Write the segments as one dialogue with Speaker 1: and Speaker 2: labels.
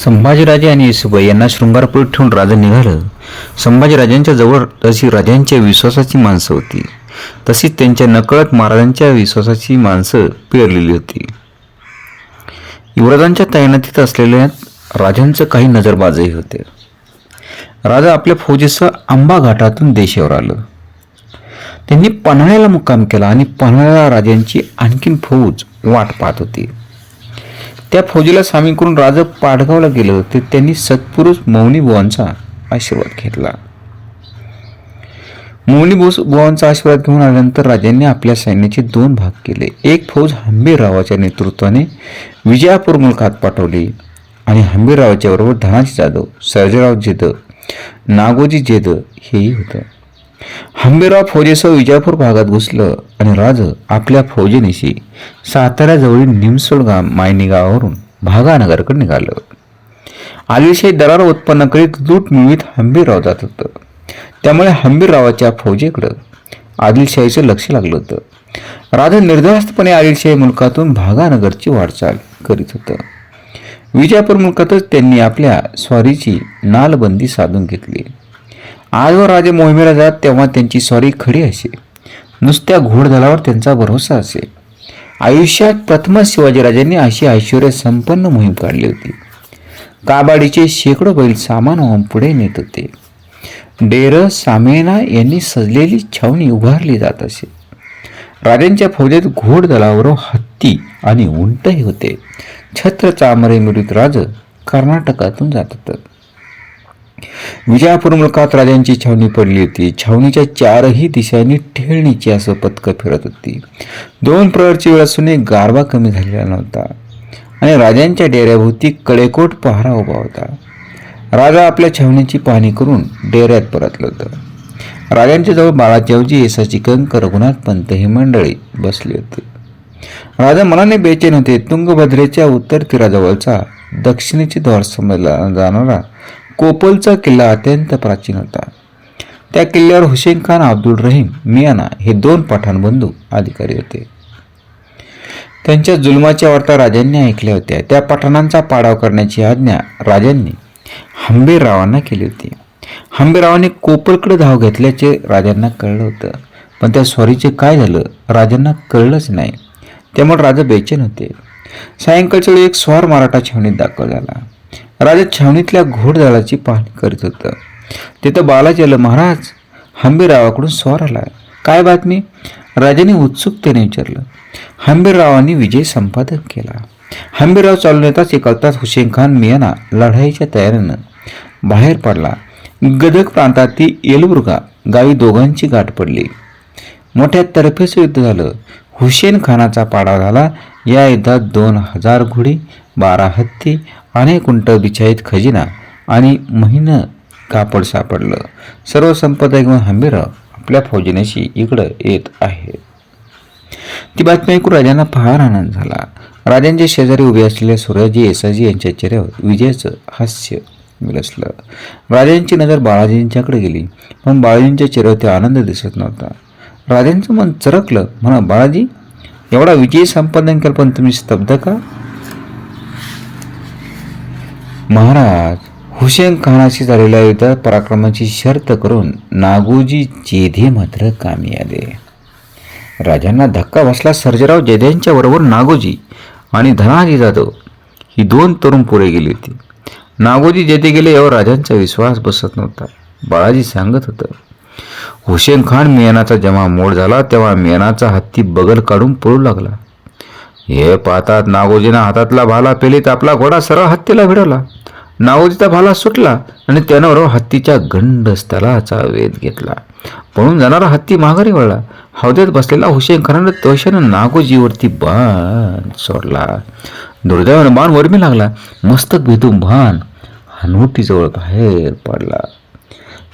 Speaker 1: संभाजीराजे आणि येसूबाई यांना शृंगारपुरीत ठेवून राजा निघालं. संभाजीराजांच्या जवळ जशी राजांच्या विश्वासाची माणसं होती, तशीच त्यांच्या नकळत महाराजांच्या विश्वासाची माणसं पेरलेली होती. युवराजांच्या तैनातीत असलेल्या राजांचं काही नजरबाजही होते. राजा आपल्या फौजेसह आंबा घाटातून देशावर आलं. त्यांनी पन्हाळ्याला मुक्काम केला आणि पन्हाळ्याला राजांची आणखीन फौज वाट पाहत होती. त्या फौजीला सामील करून राजा पाडगावला गेलं ते त्यांनी सत्पुरुष मौनी बुवांचा आशीर्वाद घेतला. मौनी बुवांचा आशीर्वाद घेऊन आल्यानंतर राजांनी आपल्या सैन्याचे 2 भाग केले. एक फौज हंबीररावाच्या नेतृत्वाने विजापूर मुलखात पाठवली आणि हंबीररावाच्या बरोबर धनाजी जाधव, सर्जेराव जेद, नागोजी जेद हेही होतं. हंबीरराव फौजेसह विजापूर भागात घुसलं आणि राजा आपल्या फौजेनिशी साताऱ्याजवळील निमसोड मायनी गावावरून भागानगरकडे निघालं. आदिलशाही दरार उत्पन्न करीत लूट मिळवीत हंबीरराव जात होतं. त्यामुळे हंबीररावाच्या फौजेकडं आदिलशाहीचं लक्ष लागलं होतं. राजा निर्धास्तपणे आदिलशाही मुलखातून भागानगरची वाटचाल करीत होतं. विजापूर मुलखातच त्यांनी आपल्या स्वारीची नालबंदी साधून घेतली. आजवर राजे मोहिमेला जात तेव्हा त्यांची स्वारी खरी असे. नुसत्या घोडदलावर त्यांचा भरोसा असे. आयुष्यात प्रथमच शिवाजीराजांनी अशी ऐश्वर्य संपन्न मोहीम काढली होती. काबाडीचे शेकडो बैल सामान पुढे नेत होते. डेर सामेना यांनी सजलेली छावणी उभारली जात असे. राजांच्या फौजेत घोडदलावर हत्ती आणि उंटही होते. छत्र चामरे मिळवीत राज कर्नाटकातून जात होतं. विजापूर मुलखात राजांची छावणी पडली होती. छावणीच्या 4ही दिशांनी ठेळणीची असं पथकं फिरत होती. 2 प्रहरची वेळ असूनही गारवा कमी झालेला नव्हता आणि राजांच्या डेऱ्याभोवती कडेकोट पहारा उभा होता. राजा आपल्या छावणीची पाहणी करून डेऱ्यात परतलं होतं. राजांच्या जवळ बाळाजीवजी, येसाची कंक, रघुनाथ पंत ही मंडळी बसली होती. राजा मनाने बेचैन होते. तुंगभद्रेच्या उत्तर तीराजवळचा दक्षिणेचे द्वार समजला जाणारा कोपलचा किल्ला अत्यंत प्राचीन होता. त्या किल्ल्यावर हुसेन खान, अब्दुल रहीम मियाना हे 2 पठाण बंधू अधिकारी होते. त्यांच्या जुलमाच्या वार्ता राजांनी ऐकल्या होत्या. त्या पठाणांचा पाडाव करण्याची आज्ञा राजांनी हंबीररावांना केली होती. हंबीररावांनी कोपलकडे धाव घेतल्याचे राजांना कळलं होतं, पण त्या स्वारीचे काय झालं राजांना कळलंच नाही. त्यामुळे राजा बेचैन होते. सायंकाळच्या वेळी एक स्वार मराठा छावणीत दाखल झाला. राजा छावणीतल्या घोडदळाची पाहणी करीत होतं. तिथं बालाजी आलं. महाराज, हंबीररावाकडून स्वार आला. काय बातमी? राजाने उत्सुकतेने विचारलं. हंबीररावांनी विजय संपादन केला. हंबीरराव चालून येताच एकाच हुसेन खान मियाना लढाईच्या तयारीनं बाहेर पडला. गदग प्रांतातील येलबुर्गा गावी दोघांची गाठ पडली. मोठ्या तर्फेचं युद्ध झालं. हुसेन खानाचा पाडाव झाला. या युद्धात 2000 घोडी, 12 हत्ती, अनेक उंट, बिछाईत खजिना आणि महिनं कापड सापडलं. सर्व संपदा घेऊन हंबीरराव आपल्या फौजेनेशी इकडं येत आहे. ती बातमी ऐकून राजांना फार आनंद झाला. राजांच्या शेजारी उभे असलेल्या सूर्याजी, येसाजी यांच्या चेहऱ्यावर विजयाचं हास्य विलसलं. राजांची नजर बाळाजींच्याकडे गेली, पण बाळाजींच्या चेहऱ्यावर आनंद दिसत नव्हता. राजांचं मन चरकलं. म्हणा, बाळाजी, एवढा विजय संपादन केलं पण तुम्ही स्तब्ध का? महाराज, हुसेन खानाशी झालेल्या युद्धात पराक्रमाची शर्त करून नागोजी जेधे मात्र कामी आले. राजांना धक्का बसला. सर्जेराव जेधेंच्या बरोबर नागोजी आणि धनाजी जाधव ही 2 तरुण पोरे गेली होती. नागोजी जेधे गेले यावर राजांचा विश्वास बसत नव्हता. बाळाजी सांगत होतं, हुसेन खान मियानाचा जेव्हा मोड झाला तेव्हा मियानाचा हत्ती बगल काढून पळू लागला. हे पाहतात नागोजीना हातातला भाला पेलीत आपला घोडा सरळ हत्तीला भिडवला. नागोजीचा भाला सुटला आणि त्यानं हत्तीच्या गंड स्थलाचा वेध घेतला. पळून जाणारा हत्ती माघारी वळला. हौद्यात बसलेला हुसेन खानानं तोशानं नागोजीवरती बाण सोडला. दुर्दैवानं बाण वरमी लागला. मस्तक भेदून बाण हनुवटीजवळ बाहेर पडला.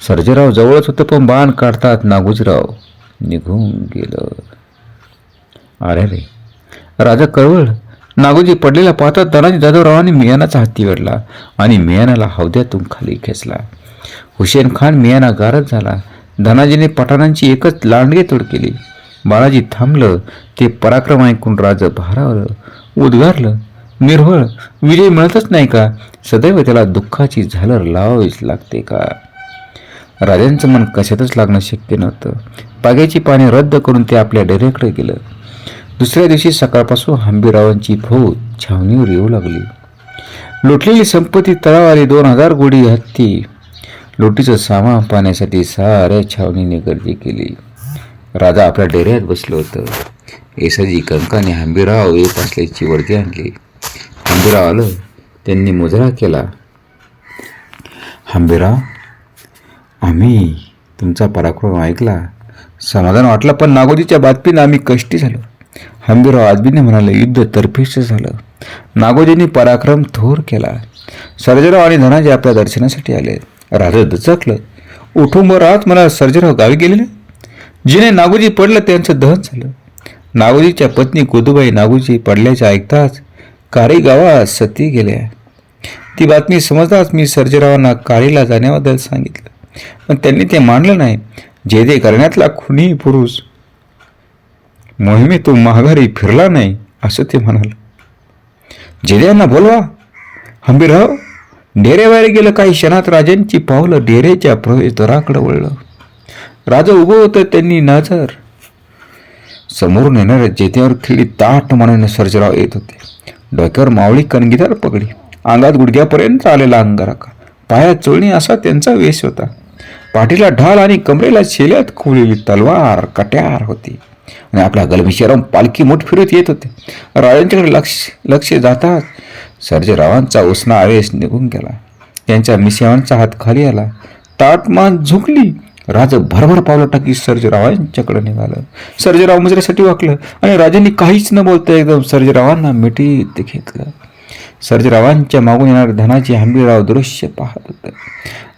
Speaker 1: सर्जेराव जवळच होतं, पण बाण काढतात नागोजीराव निघून गेलं. अरे रे, राजा कळवळ. नागोजी पडलेला पाहतात धनाजी जाधवरावांनी मियानाचा हत्ती वेढला आणि मियानाला हौद्यातून खाली खेचला. हुसेन खान मियाना गारद झाला. धनाजीने पठाणांची एकच लांडगे तोड केली. बाळाजी थांबलं. ते पराक्रम ऐकून राजा भारावलं, उद्गारलं, निर्भळ विजय मिळतच नाही का? सदैव त्याला दुःखाची झालर लावावीच लागते का? राजांचं मन कशातच लागणं शक्य नव्हतं. पाग्याची पाने रद्द करून ते आपल्या डेऱ्याकडे गेलं. दुसऱ्या दिवशी सकाळपासून हंबीररावांची फौज छावणीवर येऊ लागली. लुटलेली संपत्ती तळावाली 2000 घोडी हत्ती, लोटीचं सामान पाहण्यासाठी साऱ्या छावणीने गर्दी केली. राजा आपल्या डेऱ्यात बसलं होतं. येसाजी कंकाने हंबीरराव येत असल्याची वर्दी आणली. हंबीरराव आलं. त्यांनी मुजरा केला. हंबीरराव, आम्ही तुमचा पराक्रम ऐकला, समाधान वाटलं, पण नागोजीच्या बातमीनं आम्ही कष्टी झालो. हंबीरराव आजबीने म्हणाले, युद्ध तर्फेच झालं. नागोजींनी पराक्रम थोर केला. सर्जेराव आणि धनाजी आपल्या दर्शनासाठी आले. राजा दचकलं. उठून बरं आहात म्हणा. सर्जेराव गावी गेलेले. जिने नागोजी पडलं त्यांचं दहन झालं. नागोजीच्या पत्नी गोदूबाई नागोजी पडल्याचे ऐकताच कारी गावात सती गेल्या. ती बातमी समजताच मी सर्जेरावांना काळीला जाण्याबद्दल सांगितलं, पण त्यांनी ते मानलं नाही. जेदे करण्यातला खुनी पुरुष मोहिमेतून माघारी फिरला नाही असं ते म्हणाल. जेद्यांना बोलवा. हंबीरराव डेऱ्याबाहेर गेलं. काही क्षणात राजांची पावलं डेऱ्याच्या प्रवेशद्वाराकडे वळलं. राजा उभं होतं. त्यांनी नजर समोरून येणाऱ्या जेद्यावर खिळी ताट मानेने सर्जेराव येत होते. डोक्यावर मावळी कणगीदार पगडी, अंगात गुडघ्यापर्यंत आलेला अंगारखा, पायात चोळणी असा त्यांचा वेश होता. पाठीला ढाल आणि कमरेला शेल्यात खोवलेली तलवार कट्यार होती आणि आपल्या गलमिशीवरून पालखी मोठ फिरत येत होते. राजांच्याकडे लक्ष जाताच सर्जेरावांचा उसना आवेश निघून गेला. त्यांच्या मिशांचा हात खाली आला. ताटमान झुकली. राजा भरभर पावलं टाकी सर्जेरावांच्याकडे निघालं. सर्जेराव मुजऱ्यासाठी वाकलं आणि राजांनी काहीच न बोलता एकदम सर्जेरावांना मिठीत घेतलं. सर्जेरावांच्या मागून येणारे धनाजी हंबीरराव दृश्य पाहत होते.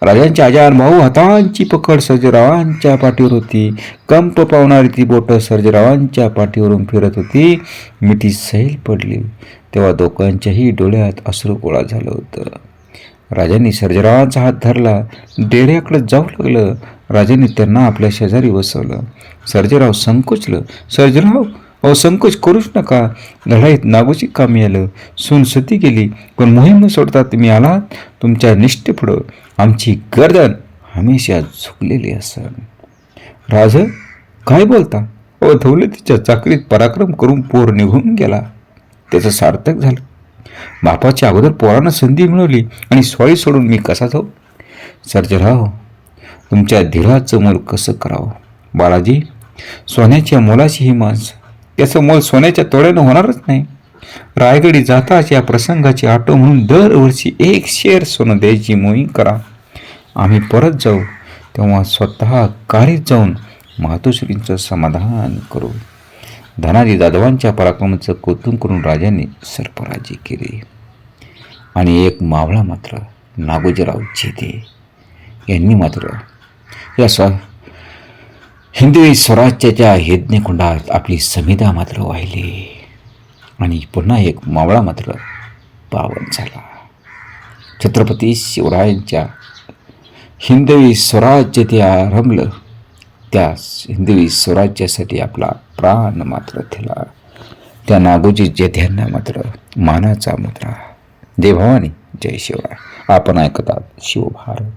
Speaker 1: राजांच्या आजान भाऊ हातांची पकड सर्जेरावांच्या पाठीवर होती. कंप पावणारी ती बोटं सर्जेरावांच्या पाठीवरून फिरत होती. मिठी सैल पडली तेव्हा दोघांच्याही डोळ्यात अश्रू गोळा झालं होतं. राजांनी सर्जेरावांचा हात धरला. डेऱ्याकडे जाऊ लागलं. राजांनी त्यांना आपल्या शेजारी बसवलं. सर्जेराव संकोचलं. सर्जेराव, अहो संकोच करूच नका. लढाईत नागोजी कामी आलं, सून सती गेली, पण मोहीम सोडता तुम्ही आलात. तुमच्या निष्ठेपुढं आमची गर्दन हमेशा झुकलेली असेल. राज काय बोलता? अहो दौलतीच्या चाकरीत पराक्रम करून पोर निघून गेला, त्याचं सार्थक झालं. बापाच्या अगोदर पोरानं संधी मिळवली आणि स्वाळी सोडून मी कसा जाऊ? सर्जेराव, तुमच्या धीराचं मोल कसं करावं? बाळाजी, सोन्याच्या मोलाची ही माणसं, त्याचं मोल सोन्याच्या तोड्यानं होणारच नाही. रायगडी जाताच या प्रसंगाची आठवण म्हणून दरवर्षी 1 शेर सोनं द्यायची मोहीम करा. आम्ही परत जाऊ तेव्हा स्वतः काळीत जाऊन मातोश्रींचं समाधान करू. धनाजी जाधवांच्या पराक्रमाचं कौतुक करून राजांनी सरफराजी केली. आणि एक मावळा मात्र नागोजीराव जेधे यांनी मात्र या हिंदवी स्वराज्याच्या यज्ञकुंडात आपली समिधा मात्र वाहिली. आणि पुन्हा एक मावळा मात्र पावन झाला. छत्रपती शिवरायांच्या हिंदवी स्वराज्य ते आरंभलं. त्या हिंदवी स्वराज्यासाठी आपला प्राण मात्र दिला. त्या नागोजी जेध्यांना मात्र मानाचा मुद्रा. जय भवानी, जय शिवराय. आपण ऐकतात शिवभारत.